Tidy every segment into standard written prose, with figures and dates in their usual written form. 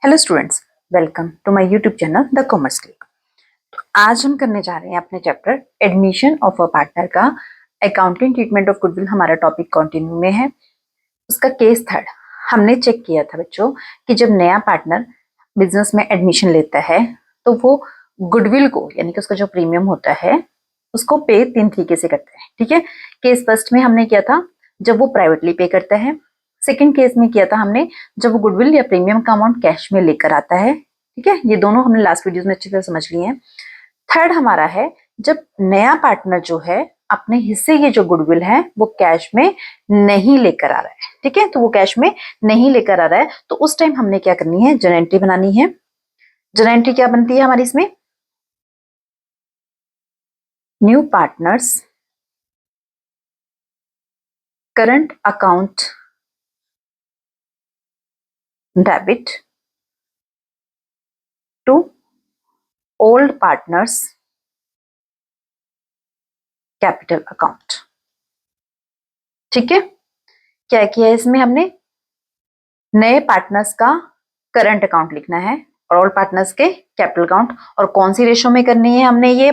Hello students, welcome to my YouTube channel the commerce click. तो आज हम करने जा रहे हैं अपने chapter admission of a partner का अकाउंटिंग ट्रीटमेंट ऑफ गुडविल। हमारा टॉपिक कंटिन्यू में है। उसका केस थर्ड हमने चेक किया था बच्चों कि जब नया पार्टनर बिजनेस में एडमिशन लेता है तो वो गुडविल को यानी कि उसका जो प्रीमियम होता है उसको पे 3 तरीके से करते हैं। ठीक है, केस फर्स्ट में हमने किया था जब वो प्राइवेटली पे करता है। सेकंड केस में किया था हमने जब वो गुडविल या प्रीमियम का अमाउंट कैश में लेकर आता है। ठीक है, ये दोनों हमने लास्ट वीडियोस में अच्छी तरह समझ लिए हैं। थर्ड हमारा है जब नया पार्टनर जो है अपने हिस्से की जो गुडविल है वो कैश में नहीं लेकर आ रहा है। ठीक है, तो वो कैश में नहीं लेकर आ रहा है तो उस टाइम हमने क्या करनी है, जर्नल एंट्री बनानी है। जर्नल एंट्री क्या बनती है हमारी इसमें, new partners current account debit to old partners capital account. ठीक है, क्या किया है इसमें हमने, नए पार्टनर्स का करंट अकाउंट लिखना है और ओल्ड पार्टनर्स के कैपिटल अकाउंट। और कौन सी रेशो में करनी है हमने, ये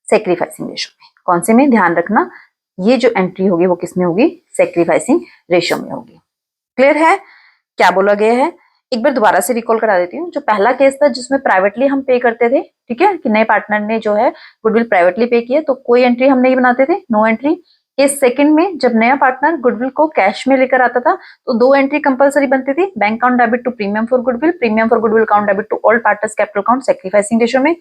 सेक्रीफाइसिंग रेशो में। कौन से में, ध्यान रखना ये जो एंट्री होगी वो किस में होगी, सेक्रीफाइसिंग रेशो में होगी। क्लियर है क्या बोला गया है? एक बार दोबारा से रिकॉल करा देती हूँ। जो पहला केस था जिसमें प्राइवेटली हम पे करते थे, ठीक है, कि नए पार्टनर ने जो है गुडविल प्राइवेटली पे किया तो कोई एंट्री हम नहीं बनाते थे, नो एंट्री। केस सेकंड में जब नया पार्टनर गुडविल को कैश में लेकर आता था तो 2 एंट्री कंपलसरी बनती थी, bank account debit to premium for goodwill, premium for goodwill account debit to all partners capital account sacrificing ratio में।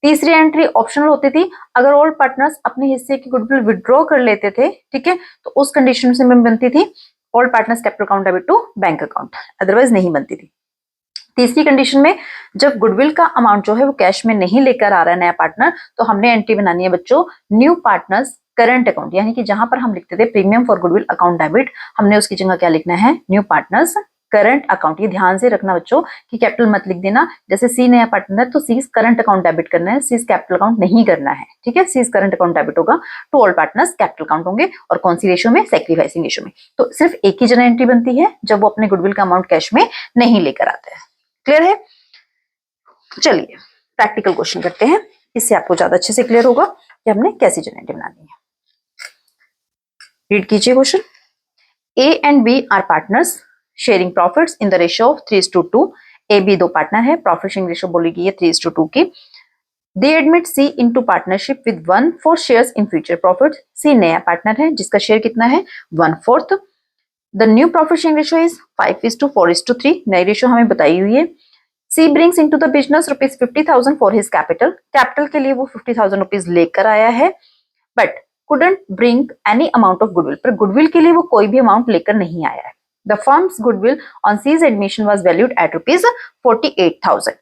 तीसरी एंट्री ऑप्शनल होती थी, अगर ऑल पार्टनर्स अपने हिस्से की गुडविल विड्रॉ कर लेते थे, ठीक है, तो उस कंडीशन से में बनती थी all partners capital account debit to bank account, otherwise नहीं बनती थी। तीसरी कंडीशन में जब गुडविल का अमाउंट जो है वो कैश में नहीं लेकर आ रहा है नया पार्टनर, तो हमने एंट्री बनानी है बच्चों न्यू पार्टनर्स करंट अकाउंट, यानी कि जहां पर हम लिखते थे premium for goodwill account debit, हमने उसकी जगह क्या लिखना है, न्यू पार्टनर्स करंट अकाउंट। ये ध्यान से रखना बच्चों कि कैपिटल मत लिख देना, जैसे सी नया पार्टनर है तो सी करंट अकाउंट डेबिट करना है, सी कैपिटल अकाउंट नहीं करना है। ठीक है, सी करंट अकाउंट डेबिट होगा to all partners capital account होंगे। और कौन सी रेशो में, सेक्रीफाइसिंग रेशो में। तो सिर्फ एक ही जगह एंट्री बनती है जब वो अपने गुडविल का अमाउंट कैश में नहीं लेकर आते हैं। क्लियर है? चलिए प्रैक्टिकल क्वेश्चन करते हैं, इससे आपको ज्यादा अच्छे से क्लियर होगा कि हमने कैसी जनरेटिव बनानी है। रीड कीजिए question. A and B are partners sharing profits in the ratio of 3:2। A B दो पार्टनर है, प्रॉफिट शेयरिंग रेशियो बोली गई है 3:2 की। They admit C into partnership with 1/4 shares in future profit. C नया पार्टनर है जिसका शेयर कितना है, 1/4। The new profit sharing ratio is 5:4:3। नई रेशियो हमें बताई हुई है। C brings into the business rupees 50,000 for his capital. Capital के लिए वो 50,000 रुपीज लेकर आया है, but couldn't bring any amount of goodwill. पर गुडविल के लिए वो कोई भी अमाउंट लेकर नहीं आया है। The firm's goodwill on C's admission was valued at rupees 48,000.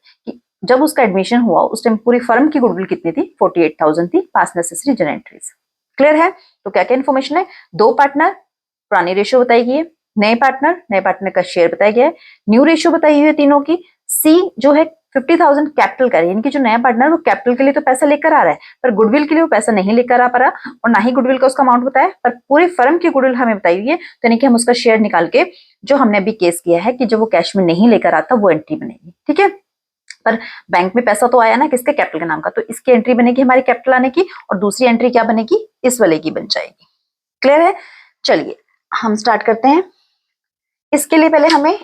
जब उसका एडमिशन हुआ उस टाइम पूरी फर्म की गुडविल कितनी थी, 48,000 थी। पास नेसेसरी जनरल एंट्रीज। क्लियर है? तो क्या क्या इन्फॉर्मेशन है, दो पार्टनर, पुरानी रेशियो बताई गई है, नए पार्टनर का शेयर बताया गया है, न्यू रेशियो बताई हुई है तीनों की। सी जो है 50,000 कैपिटल का है, यानी कि जो नया पार्टनर वो कैपिटल के लिए तो पैसा लेकर आ रहा है पर गुडविल के लिए वो पैसा नहीं लेकर आ पा रहा, और ना ही गुडविल का उसका अमाउंट बताया, पर पूरी फर्म की गुडविल हमें बताई हुई है। तो यानी कि हम उसका शेयर निकाल के जो हमने अभी केस किया है कि जब वो कैश में नहीं लेकर आता वो एंट्री बनेगी। ठीक है, पर बैंक में पैसा तो आया ना किसके, कैपिटल के नाम का, तो इसकी एंट्री बनेगी हमारी कैपिटल आने की, और दूसरी एंट्री क्या बनेगी, इस वाले की बन जाएगी। क्लियर है? चलिए हम स्टार्ट करते हैं। इसके लिए पहले हमें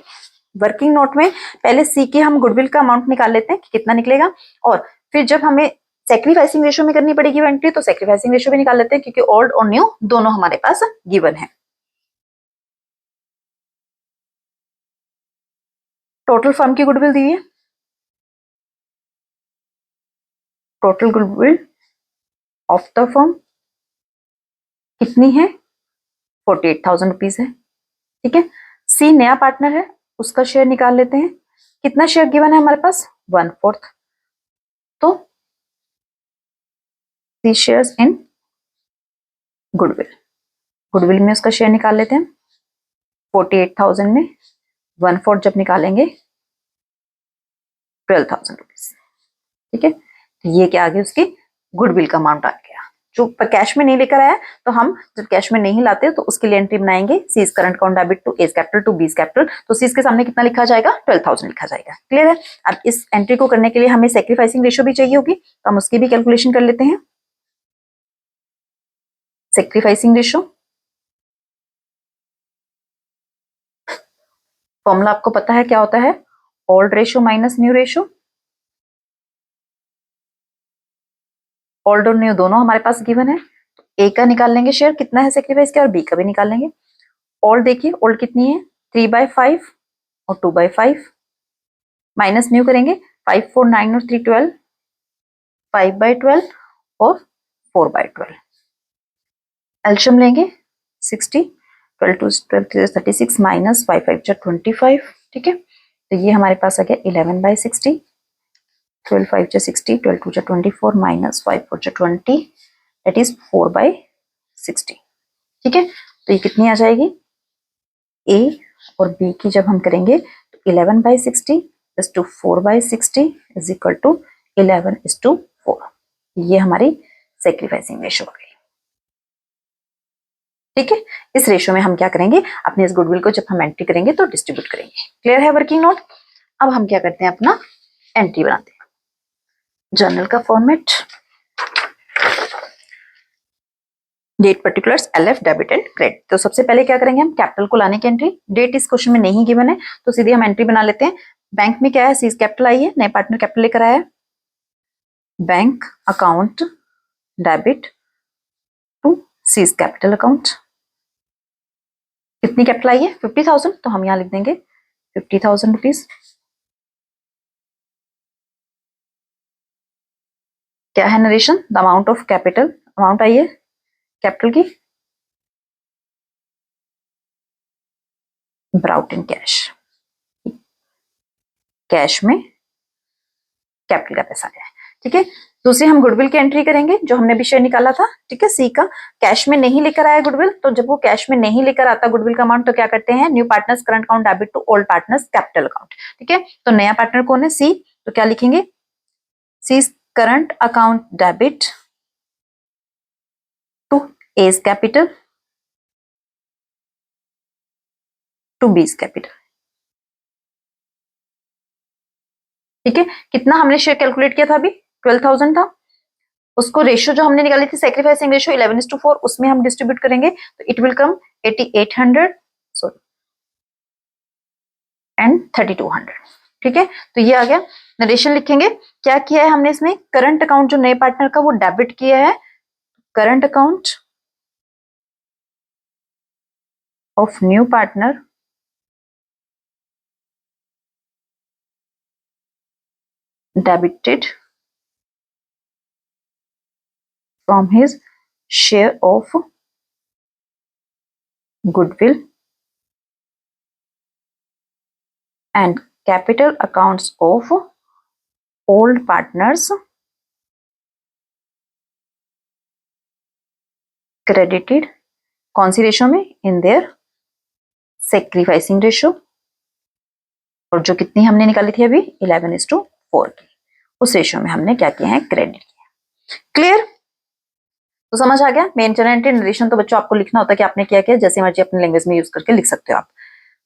वर्किंग नोट में पहले सी के हम गुडविल का अमाउंट निकाल लेते हैं कि कितना निकलेगा, और फिर जब हमें सेक्रीफाइसिंग रेशियो में करनी पड़ेगी वो एंट्री तो सेक्रीफाइसिंग रेशियो भी निकाल लेते हैं, क्योंकि ओल्ड और न्यू दोनों हमारे पास गिवन है। टोटल फर्म की गुडविल दी है, total goodwill of the firm कितनी है, 48,000 रुपीज है। ठीक है, सी नया पार्टनर है, उसका शेयर निकाल लेते हैं। कितना शेयर गिवन है हमारे पास, 1/4। तो सी शेयर्स इन गुडविल, गुडविल में उसका शेयर निकाल लेते हैं। 48,000 में 1/4 जब निकालेंगे 12,000 रुपीज। ठीक है, तो ये क्या आ गया, उसकी गुडविल का अमाउंट आ गया। जो कैश में नहीं लेकर आया तो हम जब कैश में नहीं लाते तो उसके लिए एंट्री बनाएंगे C's current account debit to A's capital to B's capital. तो सीज के सामने कितना लिखा जाएगा 12,000 लिखा जाएगा। क्लियर है। अब इस एंट्री को करने के लिए हमें सेक्रीफाइसिंग रेशियो भी चाहिए होगी, तो हम उसकी भी कैलकुलेशन कर लेते हैं। सेक्रीफाइसिंग रेशियो फॉर्मूला आपको पता है क्या होता है, old ratio minus new ratio. Old और न्यू दोनों हमारे पास गिवन है, तो ए का निकाल लेंगे शेयर कितना है सेक्रीफाइस का, और बी का भी निकाल लेंगे। ओल्ड देखिए, ओल्ड कितनी है 3/5 और 2/5, माइनस न्यू करेंगे 5 4 9 और 3 12, 5/12 और 4/12। एल्शियम लेंगे 60, 12 2 12 36 माइनस 5 5 25। ठीक है, तो ये हमारे पास आ गया 11/60, 12 5 60, 12 2 24 माइनस 5 4 20, दैट इज 4/60। ठीक है, तो ये कितनी आ जाएगी, ए और बी की जब हम करेंगे तो 11/60 is to 4/60 is equal to 11:4। ये हमारी सेक्रीफाइसिंग रेशियो हो गई। ठीक है, इस रेशियो में हम क्या करेंगे, अपने इस गुडविल को जब हम एंट्री करेंगे तो डिस्ट्रीब्यूट करेंगे। क्लियर है वर्किंग नोट। अब हम क्या करते हैं, अपना एंट्री बनाते हैं। जर्नल का format, date particulars, LF, debit and credit. तो सबसे पहले क्या करेंगे, हम कैपिटल को लाने की एंट्री। डेट इस क्वेश्चन में नहीं गिवन है तो सीधे हम एंट्री बना लेते हैं। बैंक में क्या है, सीज कैपिटल आई है, नए पार्टनर कैपिटल लेकर आया है, bank account debit to C's capital account. कितनी कैपिटल आई है 50,000, तो हम यहां लिख देंगे 50,000 रुपीज। क्या है narration, the amount of capital, amount आई है कैपिटल की ब्राउट इन कैश, कैश में कैपिटल का पैसा आया है। ठीक है, दूसरी हम गुडविल की एंट्री करेंगे जो हमने भी शेयर निकाला था। ठीक है, सी का कैश में नहीं लेकर आया गुडविल, तो जब वो कैश में नहीं लेकर आता गुडविल का अमाउंट तो क्या करते हैं, new partners current account debit to old partners capital account. ठीक है, तो नया पार्टनर कौन है, सी, तो क्या लिखेंगे, C current account debit to A's capital to B's capital. ठीक है, कितना हमने शेयर कैलकुलेट किया था अभी, 12,000 था। उसको रेशियो जो हमने निकाली थी सेक्रीफाइसिंग रेशियो 11:4, उसमें हम डिस्ट्रीब्यूट करेंगे तो it will come 8800 sorry and 3200। ठीक है, तो ये आ गया। नरेशन लिखेंगे, क्या किया है हमने इसमें, करंट अकाउंट जो नए पार्टनर का वो डेबिट किया है, current account of new partner debited from his share of goodwill and capital accounts of old partners credited कौन सी रेशियो में, इन देयर सेक्रीफाइसिंग रेशियो। और जो कितनी हमने निकाली थी अभी 11:4 की, उस रेशियो में हमने क्या किया है, क्रेडिट किया। क्लियर, तो समझ आ गया। मेन जनरल एंट्री नरेशन तो बच्चों आपको लिखना होता है कि आपने क्या किया, जैसे मर्जी अपनी लैंग्वेज में यूज करके लिख सकते हो आप।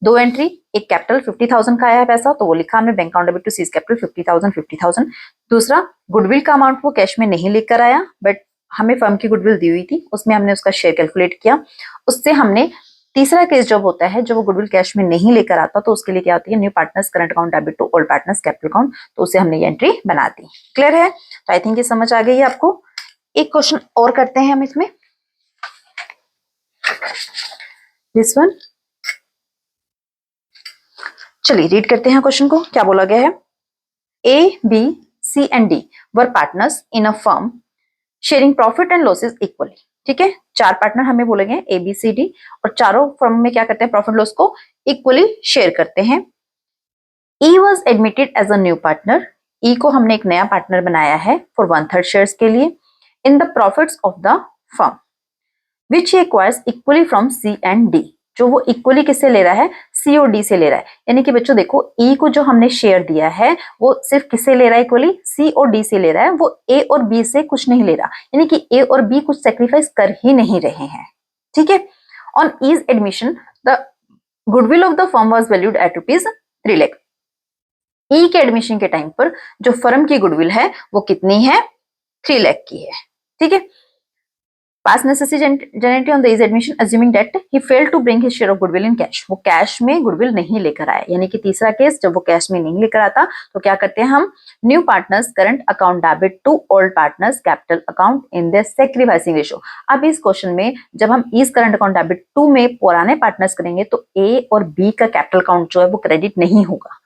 दो एंट्री, एक कैपिटल 50,000 का आया है पैसा तो वो लिखा हमने, bank account debit to C's capital 50,000। दूसरा गुडविल का अमाउंट वो कैश में नहीं लेकर आया, बट हमें फर्म की गुडविल दी हुई थी, उसमें हमने उसका शेयर कैलकुलेट किया। उससे हमने तीसरा केस जब होता है जब वो गुडविल कैश में नहीं लेकर आता तो उसके लिए क्या होती है, new partners current account debit to old partners capital account, तो उसे हमने ये एंट्री बना दी। क्लियर है, तो आई थिंक ये समझ आ गई है आपको। एक क्वेश्चन और करते हैं हम इसमें, दिस वन। चलिए रीड करते हैं क्वेश्चन को, क्या बोला गया है। A B C and D were partners in a firm sharing profit and losses equally. ठीक है, चार पार्टनर हमें बोले गए ए बी सी डी, और चारों फर्म में क्या करते हैं, प्रॉफिट लॉस को इक्वली शेयर करते हैं। E was admitted as a new partner, E को हमने एक नया पार्टनर बनाया है फॉर 1/3 शेयर्स के लिए in the profits of the firm which he acquires equally from C and D. जो वो इक्वली किससे ले रहा है, सी और डी से ले रहा है। यानी कि बच्चों देखो ई को जो हमने शेयर दिया है वो सिर्फ किससे ले रहा है, इक्वली सी और डी से ले रहा है, वो ए और बी से कुछ नहीं ले रहा। यानी कि ए और बी कुछ सेक्रीफाइस कर ही नहीं रहे हैं। ठीक है। On E's admission the goodwill of the firm was valued at ₹3 lakh. E के एडमिशन के टाइम पर जो फर्म की गुडविल है वो कितनी है, 3 लाख की है। ठीक है। Pass necessity generated on the E's admission assuming that he failed to bring his share of goodwill in cash. वो कैश में गुडविल नहीं लेकर आया। यानी कि तीसरा केस, जब वो कैश में नहीं लेकर आता तो क्या करते हैं हम, new partners current account debit to old partners capital account in the sacrificing ratio. अब इस क्वेश्चन में जब हम इस करंट अकाउंट डेबिट टू में पुराने पार्टनर्स करेंगे तो ए और बी का कैपिटल अकाउंट जो है वो क्रेडिट नहीं होगा।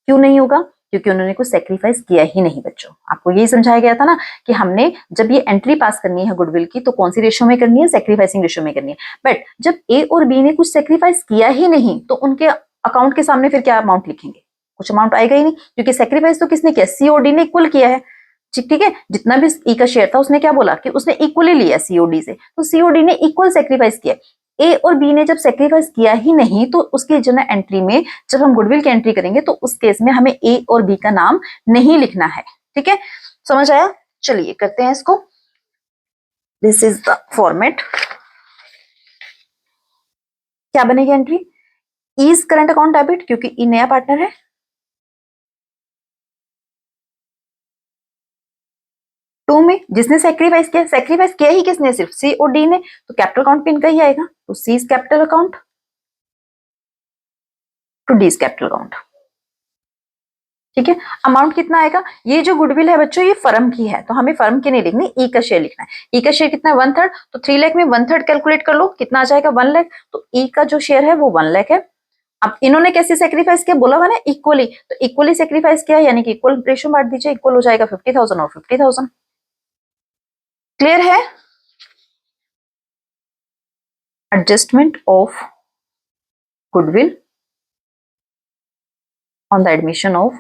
क्यों नहीं होगा, क्योंकि उन्होंने कुछ सेक्रीफाइस किया ही नहीं। बच्चों आपको यही समझाया गया था ना कि हमने जब ये एंट्री पास करनी है गुडविल की तो कौन सी रेशियो में करनी है, सेक्रीफाइसिंग रेशियो में करनी है। बट जब ए और बी ने कुछ सेक्रीफाइस किया ही नहीं तो उनके अकाउंट के सामने फिर क्या अमाउंट लिखेंगे, कुछ अमाउंट आएगा ही नहीं, क्योंकि सेक्रीफाइस तो किसने किया, सी और डी ने इक्वल किया है। ठीक है। जितना भी ई का शेयर था उसने क्या बोला कि उसने इक्वली लिया सीओडी से, तो सीओडी ने इक्वल सेक्रीफाइस किया। ए और बी ने जब सेक्रीफाइस किया ही नहीं तो उसकी जो ना एंट्री में जब हम गुडविल की एंट्री करेंगे तो उस केस में हमें ए और बी का नाम नहीं लिखना है। ठीक है, समझ आया। चलिए करते हैं इसको। This is the format. क्या बनेगी entry, is current account debit, क्योंकि ई नया पार्टनर है, टू में जिसने सेक्रीफाइस किया ही किसने, सिर्फ सी और डी ने, तो कैपिटल अकाउंट पे इनका ही आएगा। तो C's capital account to D's capital account. ठीक है। अमाउंट कितना आएगा, ये जो गुडविल है बच्चों ये फर्म की है तो हमें फर्म की नहीं लिखनी, ई का शेयर लिखना है। ई का शेयर कितना है, 1/3, तो 3 लाख में 1/3 कैलकुलेट कर लो कितना आ जाएगा, 1 लाख। तो ई का जो शेयर है वो 1 लाख है। अब इन्होंने कैसे सेक्रीफाइस किया, बोला मैंने इक्वली, तो इक्वली सेक्रीफाइस किया यानी कि इक्वल रेशियो बांट दीजिए, इक्वल हो जाएगा 50,000 और 50,000। क्लियर है। Adjustment of goodwill on the admission of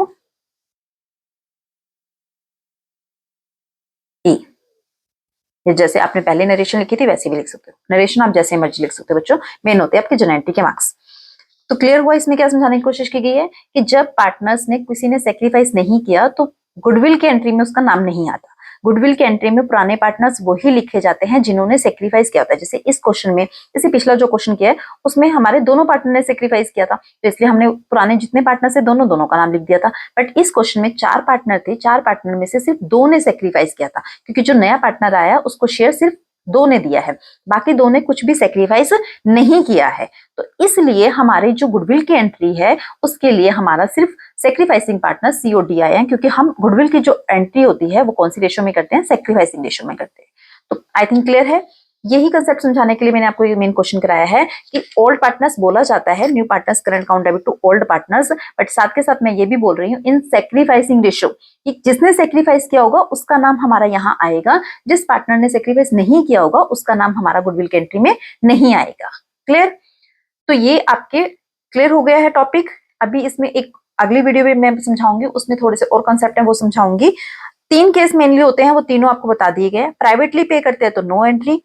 E. ये जैसे आपने पहले नरेशन लिखी थी वैसे भी लिख सकते हो, नरेशन आप जैसे मर्जी लिख सकते हो बच्चों, मेन होते हैं आपके जेनेटिक के मार्क्स। तो क्लियर हुआ इसमें क्या समझाने की कोशिश की गई है कि जब पार्टनर्स ने किसी ने सेक्रीफाइस नहीं किया तो गुडविल की एंट्री में उसका नाम नहीं आता। गुडविल की एंट्री में पुराने पार्टनर्स वही लिखे जाते हैं जिन्होंने सेक्रीफाइस किया होता है। जैसे इस क्वेश्चन में, जैसे पिछला जो क्वेश्चन किया है उसमें हमारे दोनों पार्टनर ने सेक्रीफाइस किया था तो इसलिए हमने पुराने जितने पार्टनर से दोनों का नाम लिख दिया था। बट इस क्वेश्चन में 4 पार्टनर थे, 4 पार्टनर में से सिर्फ 2 ने सेक्रीफाइस किया था, क्योंकि जो नया पार्टनर आया उसको शेयर सिर्फ 2 ने दिया है, बाकी 2 ने कुछ भी सेक्रीफाइस नहीं किया है। तो इसलिए हमारी जो गुडविल की एंट्री है उसके लिए हमारा सिर्फ सेक्रीफाइसिंग पार्टनर सी और डी आए हैं, क्योंकि हम गुडविल की जो एंट्री होती है वो कौन सी रेशियो में करते हैं, सेक्रीफाइसिंग रेशियो में करते हैं। तो आई थिंक क्लियर है। यही कंसेप्ट समझाने के लिए मैंने आपको ये मेन क्वेश्चन कराया है कि ओल्ड पार्टनर्स बोला जाता है, new partners current account debit to old partners, but साथ के साथ मैं ये भी बोल रही हूँ इन सेक्रीफाइसिंग रेशियो कि जिसने सेक्रीफाइस किया होगा उसका नाम हमारा यहाँ आएगा, जिस पार्टनर ने सेक्रीफाइस नहीं किया होगा उसका नाम हमारा गुडविल की एंट्री में नहीं आएगा। क्लियर। तो ये आपके क्लियर हो गया है टॉपिक। अभी इसमें एक अगली वीडियो में मैं समझाऊंगी, उसमें थोड़े से और कॉन्सेप्ट है वो समझाऊंगी। 3 केस मेनली होते हैं, वो तीनों आपको बता दिए गए। प्राइवेटली पे करते हैं तो नो एंट्री,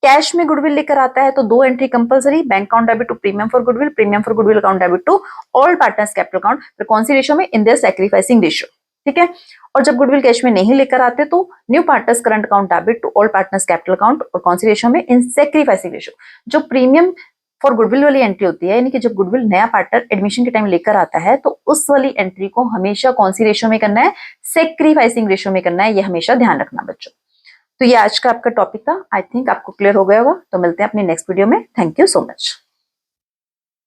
कैश में गुडविल लेकर आता है तो 2 entry compulsory, bank account debit to premium for goodwill, premium for goodwill account debit to all partners capital account. फिर कौन सी रेशियो में, इन देयर सेक्रीफाइसिंग रेशियो। ठीक है। और जब गुडविल कैश में नहीं लेकर आते तो new partners current account debit to all partners capital account, और कौन सी रेशियो में, इन सेक्रीफाइसिंग रेशियो। जो प्रीमियम फॉर गुडविल वाली एंट्री होती है, यानी कि जब गुडविल नया पार्टनर एडमिशन के टाइम लेकर आता है तो उस वाली एंट्री को हमेशा कौन सी रेशियो में करना है, सेक्रीफाइसिंग रेशियो में करना है। ये हमेशा ध्यान रखना बच्चों। तो ये आज का आपका टॉपिक था। आई थिंक आपको क्लियर हो गया होगा। तो मिलते हैं अपनी नेक्स्ट वीडियो में। Thank you so much.